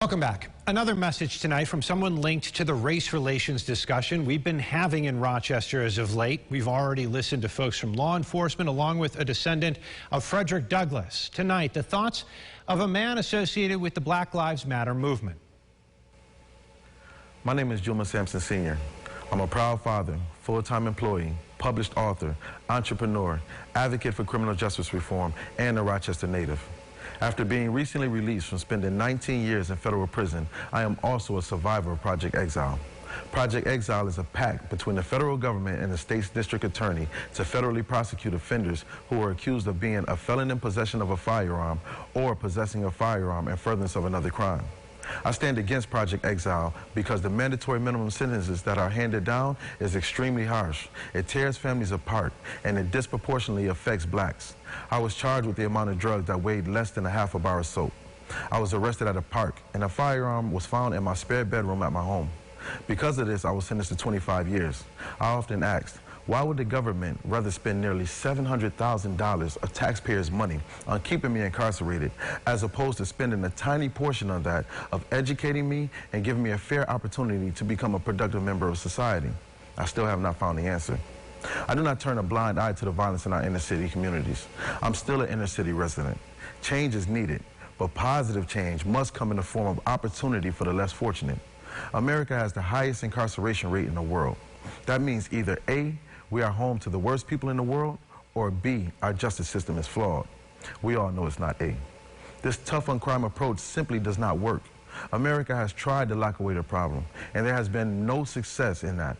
Welcome back. Another message tonight from someone linked to the race relations discussion we've been having in Rochester as of late. We've already listened to folks from law enforcement along with a descendant of Frederick Douglass. Tonight, the thoughts of a man associated with the Black Lives Matter movement. My name is Juma Sampson Sr. I'm a proud father, full-time employee, published author, entrepreneur, advocate for criminal justice reform, and a Rochester native. After being recently released from spending 19 years in federal prison, I am also a survivor of Project Exile. Project Exile is a pact between the federal government and the state's district attorney to federally prosecute offenders who are accused of being a felon in possession of a firearm or possessing a firearm in furtherance of another crime. I stand against Project Exile because the mandatory minimum sentences that are handed down is extremely harsh. It tears families apart, and it disproportionately affects blacks. I was charged with the amount of drugs that weighed less than a half a bar of soap. I was arrested at a park, and a firearm was found in my spare bedroom at my home. Because of this, I was sentenced to 25 years. I often asked, why would the government rather spend nearly $700,000 of taxpayers' money on keeping me incarcerated as opposed to spending a tiny portion of that of educating me and giving me a fair opportunity to become a productive member of society? I still have not found the answer. I do not turn a blind eye to the violence in our inner city communities. I'm still an inner city resident. Change is needed, but positive change must come in the form of opportunity for the less fortunate. America has the highest incarceration rate in the world. That means either A, we are home to the worst people in the world, or B, our justice system is flawed. We all know it's not A. This tough on crime approach simply does not work. America has tried to lock away the problem, and there has been no success in that.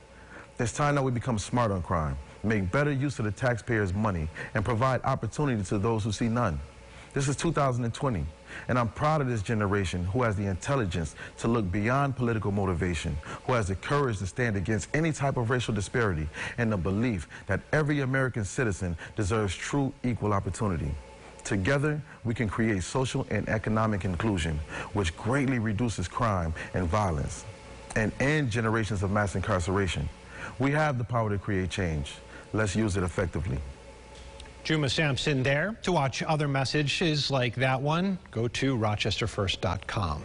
It's time that we become smart on crime, make better use of the taxpayers' money, and provide opportunity to those who see none. This is 2020, and I'm proud of this generation who has the intelligence to look beyond political motivation, who has the courage to stand against any type of racial disparity, and the belief that every American citizen deserves true equal opportunity. Together, we can create social and economic inclusion, which greatly reduces crime and violence, and end generations of mass incarceration. We have the power to create change. Let's use it effectively. Juma Sampson there. To watch other messages like that one, go to rochesterfirst.com.